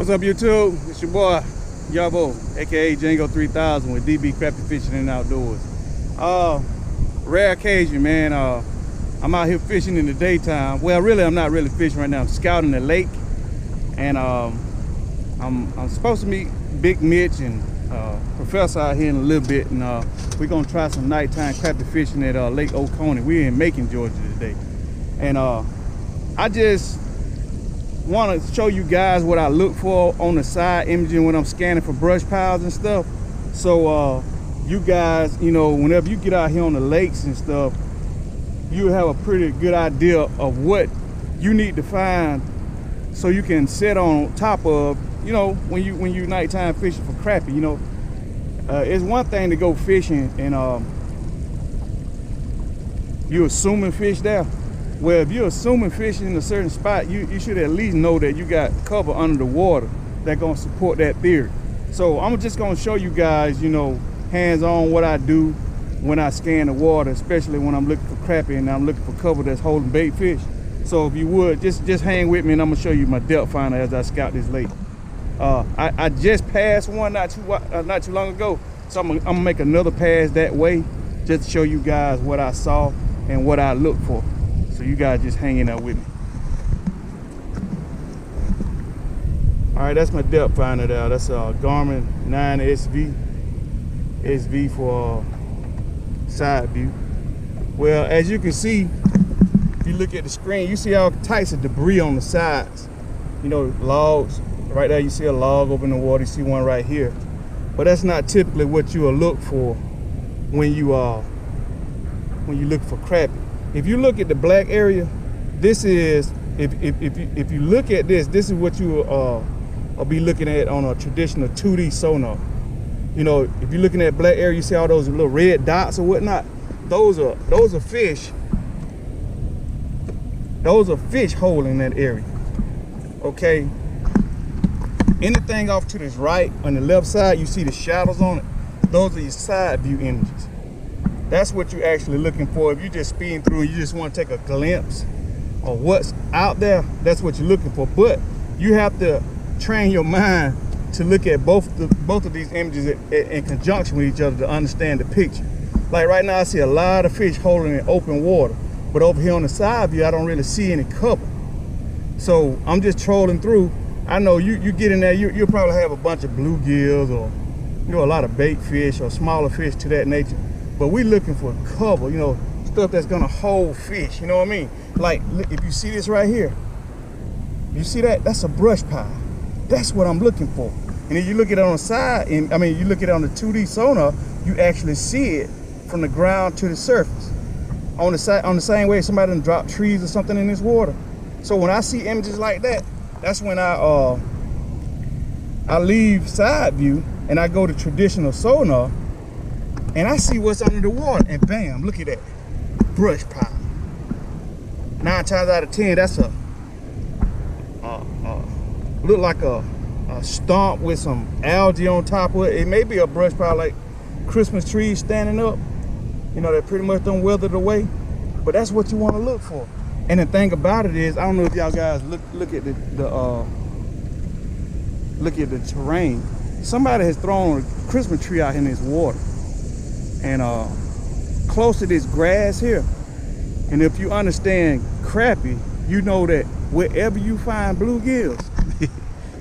What's up, YouTube? It's your boy Yavo, aka Django 3000 with DB Crappie Fishing and Outdoors. Rare occasion, man. I'm out here fishing in the daytime. Well, really, I'm not really fishing right now. I'm scouting the lake, and I'm supposed to meet Big Mitch and Professor out here in a little bit, and we're gonna try some nighttime crappie fishing at Lake Oconee. We're in Macon, Georgia today, and I just want to show you guys what I look for on the side imaging when I'm scanning for brush piles and stuff. So you guys, you know, whenever you get out here on the lakes and stuff, you have a pretty good idea of what you need to find so you can sit on top of, you know, when you nighttime fishing for crappie. You know, it's one thing to go fishing and you assuming fish there. Well, if you're assuming fish in a certain spot, you should at least know that you got cover under the water that's gonna support that theory. So I'm just gonna show you guys, you know, hands-on what I do when I scan the water, especially when I'm looking for crappie and I'm looking for cover that's holding bait fish. So if you would, just hang with me and I'm gonna show you my depth finder as I scout this lake. I just passed one not too long ago, so I'm gonna make another pass that way just to show you guys what I saw and what I look for. So you guys just hanging out with me. All right, that's my depth finder there. That's a GARMIN 9SV. SV for side view. Well, as you can see, if you look at the screen, you see all types of debris on the sides. You know, logs. Right there, you see a log over in the water. You see one right here. But that's not typically what you will look for when you look for crappie. If you look at the black area, this is, if you look at this is what you will be looking at on a traditional 2D sonar. You know, if you're looking at black area, you see all those little red dots or whatnot. Those are fish. Those are fish holding that area. Okay. Anything off to this right on the left side, you see the shadows on it. Those are your side view images. That's what you're actually looking for. If you're just speeding through and you just want to take a glimpse of what's out there, that's what you're looking for. But you have to train your mind to look at both of these images in conjunction with each other to understand the picture. Like right now, I see a lot of fish holding in open water, but over here on the side view, I don't really see any cover. So I'm just trolling through. I know you get in there, you'll probably have a bunch of bluegills or, you know, a lot of bait fish or smaller fish to that nature. But we're looking for cover, you know, stuff that's gonna hold fish, you know what I mean? Like, if you see this right here, you see that? That's a brush pile. That's what I'm looking for. And if you look at it on the side, and I mean, you look at it on the 2D sonar, you actually see it from the ground to the surface. On the same way somebody done dropped trees or something in this water. So when I see images like that, that's when I leave side view and I go to traditional sonar, and I see what's under the water, and bam, look at that brush pile. 9 times out of 10, that's look like a stump with some algae on top of it. It may be a brush pile like Christmas trees standing up, you know, that pretty much don't weathered away. But that's what you want to look for. And the thing about it is, I don't know if y'all guys look at the terrain. Somebody has thrown a Christmas tree out in this water, and close to this grass here. And if you understand crappie, you know that wherever you find bluegills,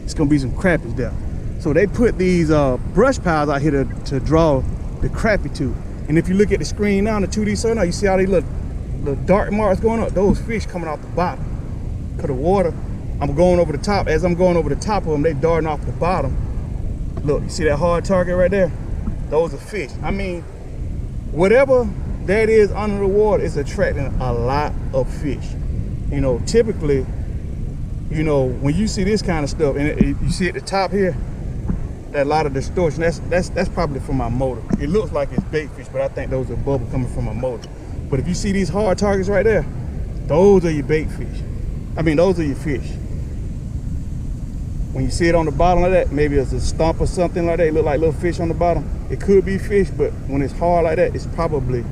it's gonna be some crappies there. So they put these brush piles out here to draw the crappie to. And if you look at the screen now on the 2D sonar, you see all these little dark marks going up. Those fish coming off the bottom. Cause the water, I'm going over the top. As I'm going over the top of them, they darting off the bottom. Look, you see that hard target right there? Those are fish. I mean, whatever that is under the water is attracting a lot of fish. You know, typically, you know, when you see this kind of stuff, and you see at the top here, that lot of distortion, that's probably from my motor. It looks like it's bait fish, but I think those are bubbles coming from my motor. But if you see these hard targets right there, those are your bait fish. I mean, those are your fish. When you see it on the bottom like that, maybe it's a stump or something like that, it look like little fish on the bottom. It could be fish, but when it's hard like that, it's probably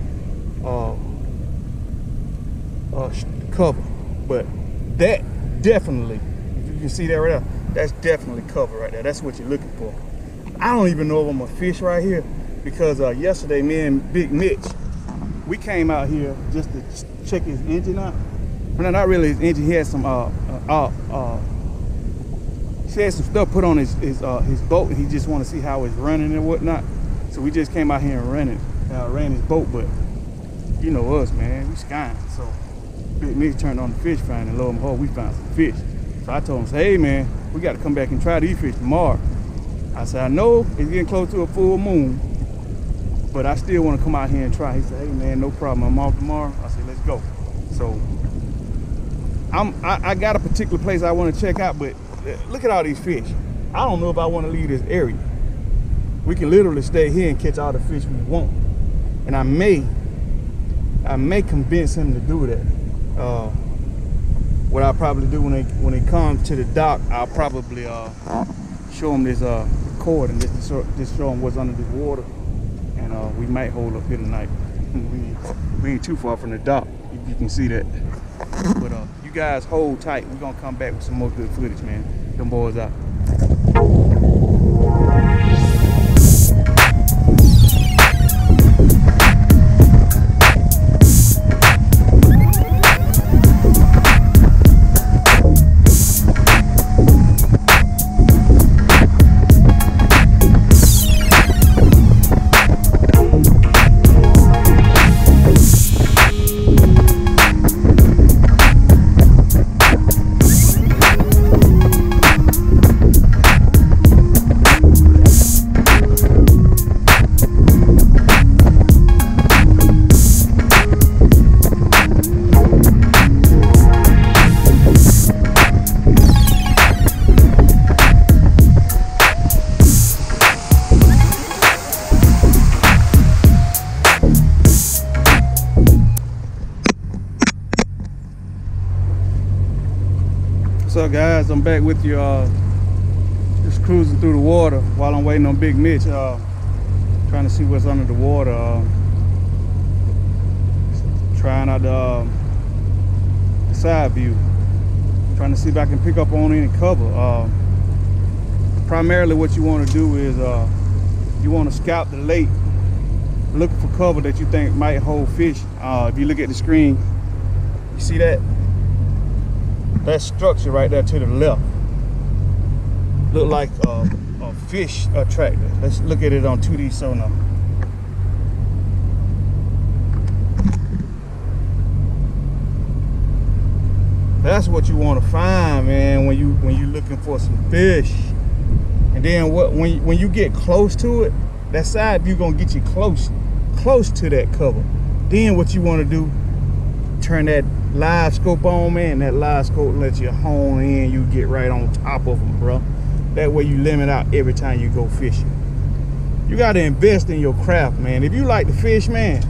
cover. But that definitely, you can see that right there, That's definitely cover right there. That's what you're looking for. I don't even know if I'm gonna fish right here because yesterday, me and Big Mitch, we came out here just to check his engine out. No, not really his engine. He had some he had some stuff put on his boat, and he just want to see how it's running and whatnot. So we just came out here and ran his boat. But you know us, man, we skying. So Big Mitch turned on the fish finder, and lo and behold, we found some fish. So I told him, say, hey man, we got to come back and try these fish tomorrow. I said, I know it's getting close to a full moon, but I still want to come out here and try. He said, hey man, no problem, I'm off tomorrow. I said, let's go. So I got a particular place I want to check out, but look at all these fish. I don't know if I want to leave this area. We can literally stay here and catch all the fish we want. And I may convince him to do that. What I'll probably do when he comes to the dock, I'll probably show him this recording, just show him what's under the water, and we might hold up here tonight. we ain't too far from the dock. You can see that. But you guys hold tight. We're gonna come back with some more good footage, man. Them boys out. What's up, guys? I'm back with you, just cruising through the water while I'm waiting on Big Mitch, trying to see what's under the water, trying out the side view, trying to see if I can pick up on any cover. Primarily what you want to do is you want to scout the lake looking for cover that you think might hold fish. If you look at the screen, you see that structure right there to the left look like a fish attractor. Let's look at it on 2D sonar. That's what you want to find, man, when you're looking for some fish. And then when you get close to it, that side view gonna get you close to that cover. Then what you want to do, turn that live scope on, man. That live scope lets you hone in. You get right on top of them, bro. That way you limit out every time you go fishing. You got to invest in your craft, man. If you like to fish, man,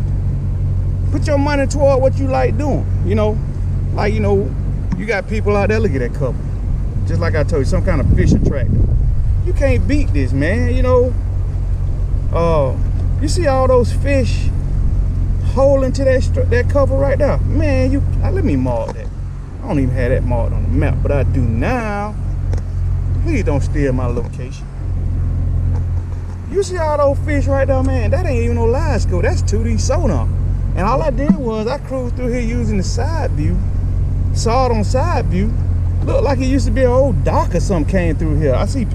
put your money toward what you like doing. You know, like, you know, you got people out there, look at that cover. Just like I told you, some kind of fish attractor. You can't beat this, man. You know, you see all those fish holding to that cover right there, man. Let me mark that. I don't even have that marked on the map, but I do now. Please don't steal my location. You see all those fish right there, man? That ain't even no live scope. That's 2D sonar. And all I did was I cruised through here using the side view. Saw it on side view. Looked like it used to be an old dock or something came through here. I see,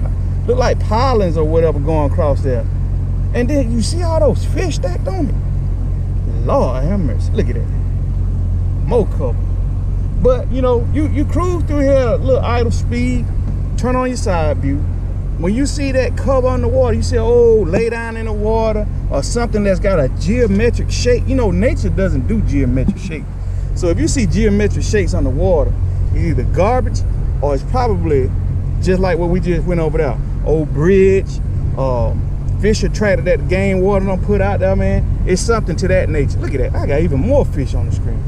look like pilings or whatever going across there. And then you see all those fish stacked on it. Lord have mercy, look at that. More cover. But you know, you cruise through here at a little idle speed, turn on your side view. When you see that cover on the water, you say, oh, lay down in the water, or something that's got a geometric shape. You know, nature doesn't do geometric shape. So if you see geometric shapes on the water, it's either garbage or it's probably just like what we just went over there. Old bridge, fish attracted that game water don't put out there, man. It's something to that nature. Look at that. I got even more fish on the screen.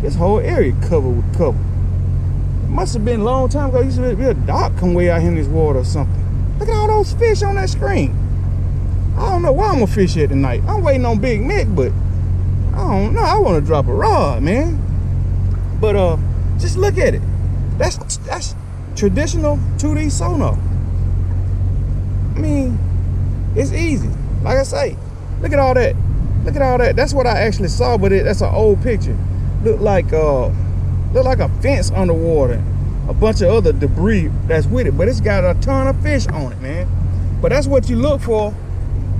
This whole area covered with cover. It must have been a long time ago. Used to be a dock come way out here in this water or something. Look at all those fish on that screen. I don't know where I'm gonna fish at tonight. I'm waiting on Big Mick, but I don't know. I want to drop a rod, man. But just look at it. That's traditional 2D sonar. I mean, it's easy. Like I say, look at all that. Look at all that. That's what I actually saw, but that's an old picture. Look like a fence underwater. A bunch of other debris that's with it, but it's got a ton of fish on it, man. But that's what you look for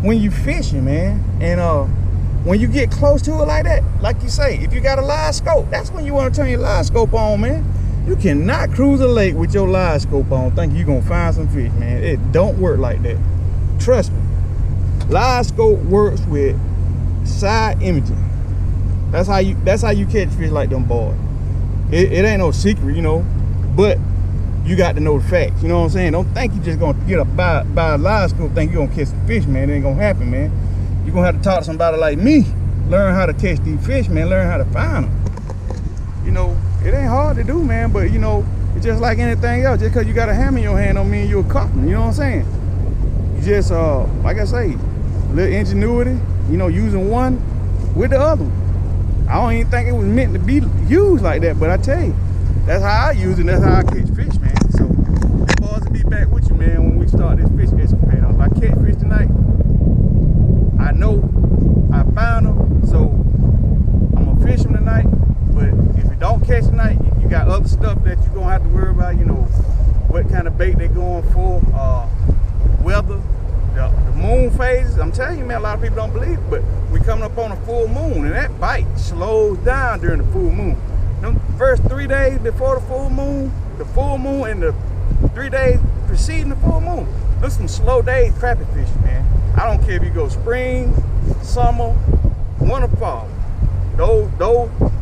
when you fishing, man. And when you get close to it like that, like you say, if you got a live scope, that's when you want to turn your live scope on, man. You cannot cruise a lake with your live scope on thinking you're gonna find some fish, man. It don't work like that. Trust me. Live scope works with side imaging. That's how you catch fish like them boys. It ain't no secret, you know, but you got to know the facts. You know what I'm saying? Don't think you just gonna get buy a live scope, think you're gonna catch some fish, man. It ain't gonna happen, man. You're gonna have to talk to somebody like me. Learn how to catch these fish, man. Learn how to find them. You know, it ain't hard to do, man, but you know, it's just like anything else. Just because you got a hammer in your hand don't mean you're a carpenter. You know what I'm saying? You just, like I say, a little ingenuity, you know, using one with the other one. I don't even think it was meant to be used like that, but I tell you, that's how I use it, and that's how I catch fish, man. So, boys, to be back with you, man, when we start this fish escapade. If I catch fish tonight, I know I found them, so I'm gonna fish them tonight. But if you don't catch tonight, you got other stuff that you're gonna have to worry about, you know, what kind of bait they're going for, weather, the moon phases. I'm telling you, man, a lot of people don't believe it, but we coming up on a full moon, and that bite slows down during the full moon. Them first 3 days before the full moon, and the 3 days preceding the full moon, there's some slow days crappie fishing, man. I don't care if you go spring, summer, winter, fall.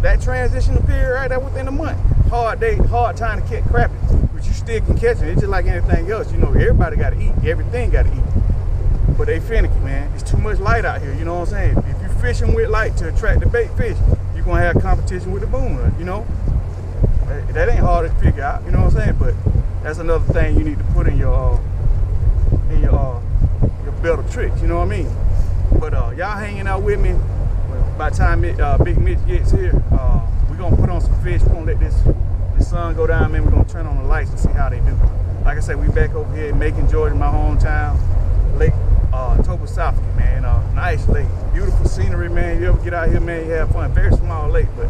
That transition period right there within a month, hard time to catch crappie, but you still can catch it. It's just like anything else, you know. Everybody got to eat, everything got to eat, but they finicky, man. It's too much light out here, you know what I'm saying? If you fishing with light to attract the bait fish, you're gonna have competition with the boom, you know. That ain't hard to figure out, you know what I'm saying? But that's another thing you need to put in your belt of tricks, you know what I mean? But y'all hanging out with me. By the time Big Mitch gets here, we're gonna put on some fish. We're gonna let this sun go down, man. We're gonna turn on the lights and see how they do. Like I said, we back over here in Macon, Georgia, my hometown, Lake Toposophy, man. Nice lake, beautiful scenery, man. You ever get out here, man, you have fun. Very small lake, but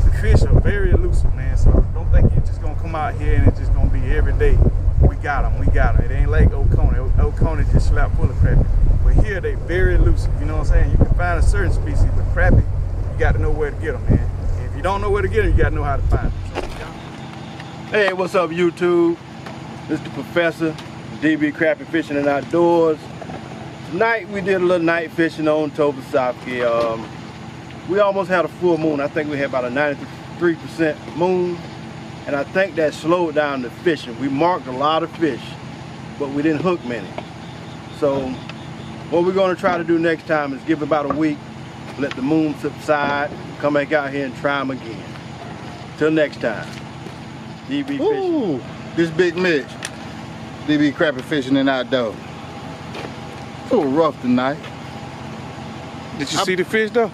the fish are very elusive, man. So don't think you're just gonna come out here and it's just gonna be every day. We got them. It ain't like Oconee. Oconee just slapped full of crappie. But here they very elusive, you know what I'm saying? You can find a certain species, but crappie, you got to know where to get them, man. If you don't know where to get them, you got to know how to find them. So, hey, what's up, YouTube? This is the Professor, DB Crappie Fishing and Outdoors. Tonight we did a little night fishing on Toposophy. We almost had a full moon. I think we had about a 93% moon, and I think that slowed down the fishing. We marked a lot of fish, but we didn't hook many. So what we're going to try to do next time is give it about a week, let the moon subside, come back out here and try them again. Till next time, DB Fishing. Ooh, this Big Mitch, DB Crappie Fishing and Outdoors. It's a little rough tonight. did you see the fish though?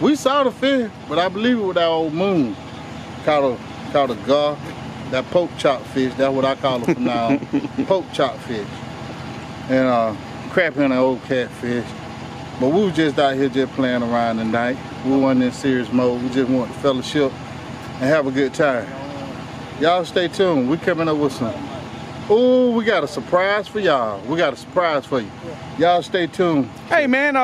We saw the fish, but I believe it was that old moon. Caught a gar, that poke chop fish. That's what I call it from now on. Poke chop fish. And crappie and an old catfish. But we was just out here just playing around tonight. We weren't in serious mode. We just wanted to fellowship and have a good time. Y'all stay tuned. We coming up with some. Ooh, we got a surprise for y'all. We got a surprise for you. Y'all stay tuned. Hey man,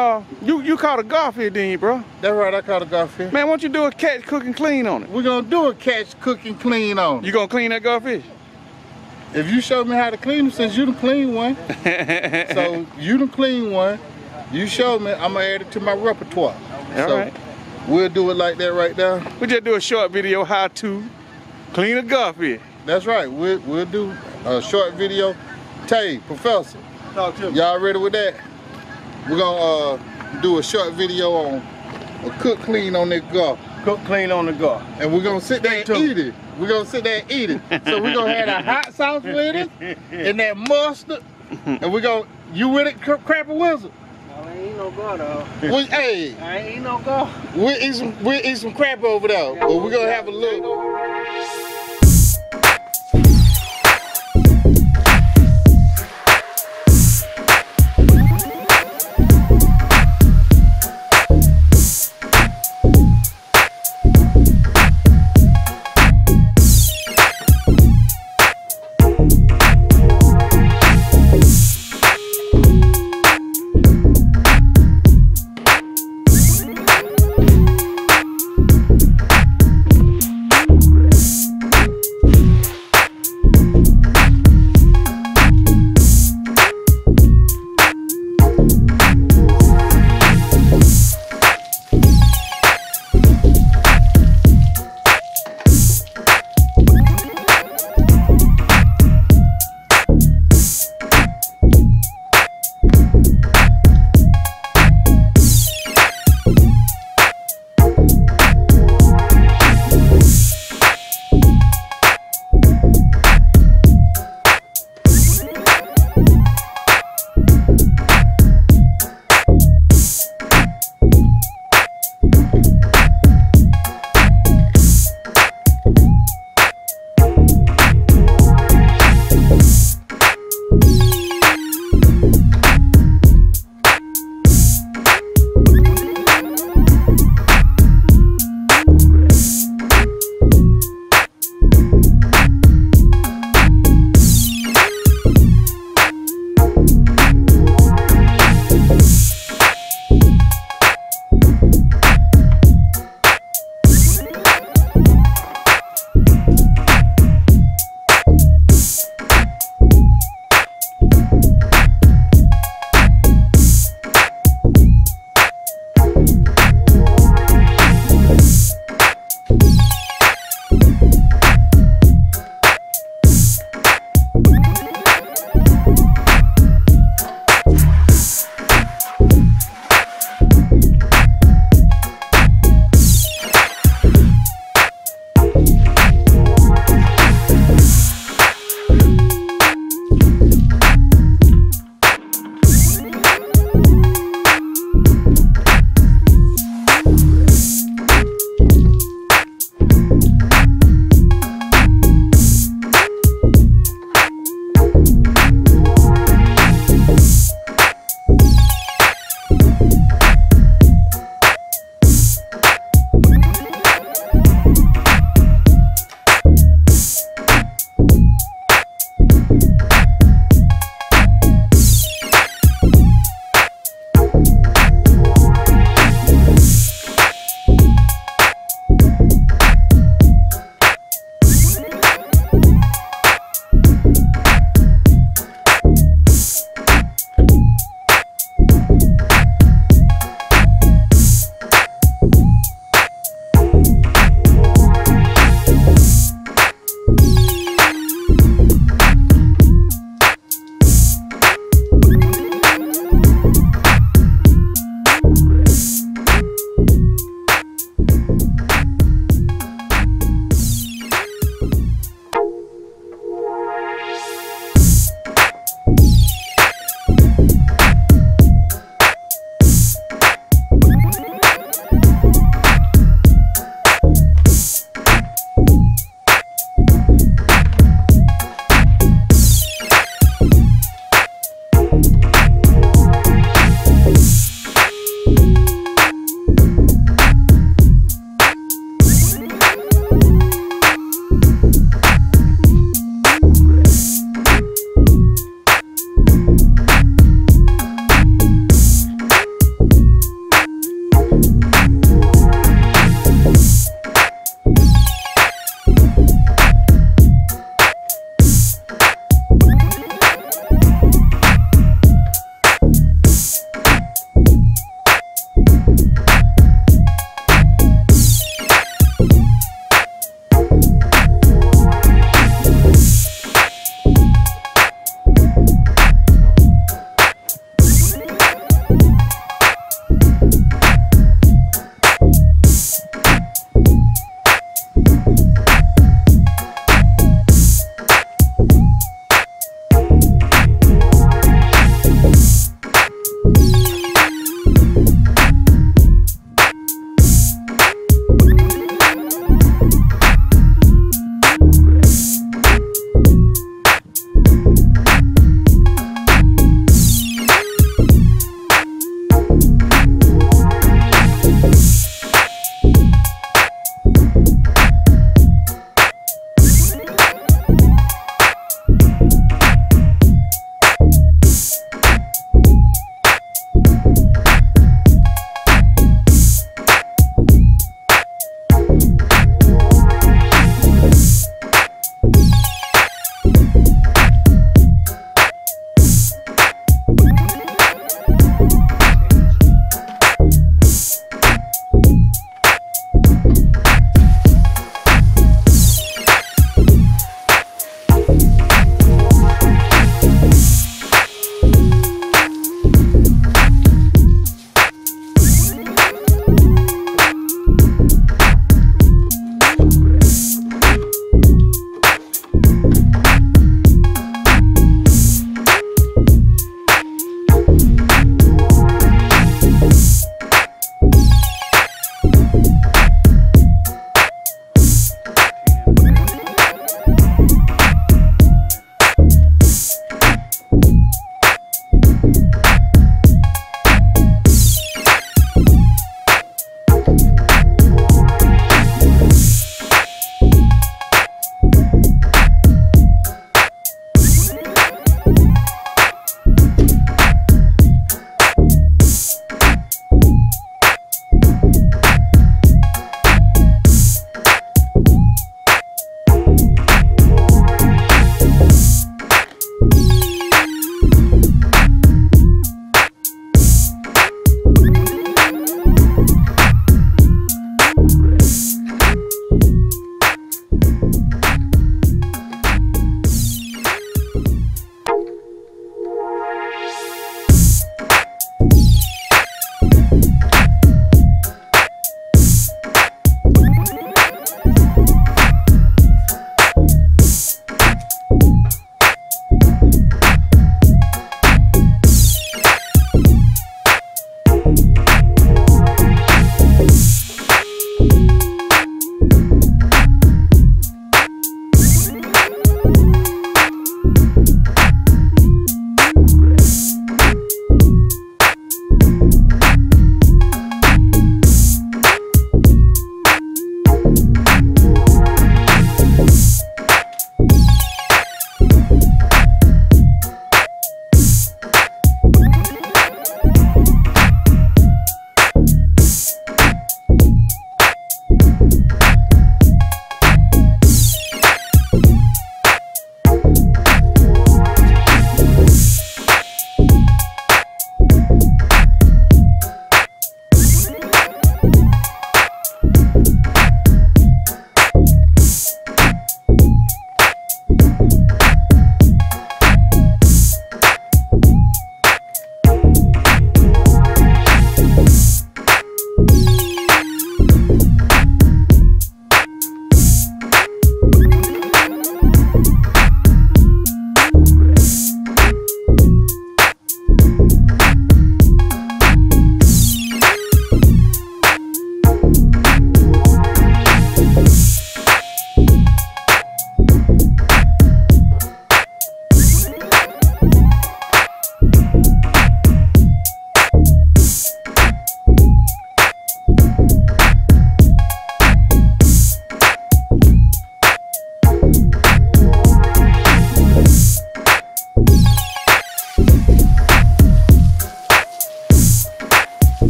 you caught a garfish, didn't you, bro? That's right, I caught a garfish. Man, why don't you do a catch, cook, and clean on it? We're gonna do a catch, cook, and clean on it. You gonna clean that garfish? If you show me how to clean them, since you done clean one, so you done clean one, you show me, I'm gonna add it to my repertoire. All right. We'll do it like that right there. We just do a short video how to clean a garfish. That's right, we'll do a short video. Tay, Professor, Talk to me. y'all ready with that? We're gonna do a short video on a cook clean on that gar. Cook clean on the gar. And we're gonna sit there and eat it. We're gonna sit there and eat it. So we're gonna have that hot sauce with it and that mustard. And we're gonna, you with it, Crappie Wizard? I ain't eat no gar though. Hey, I ain't eat no gar. we'll eat some crappie over there. But we're gonna have a little.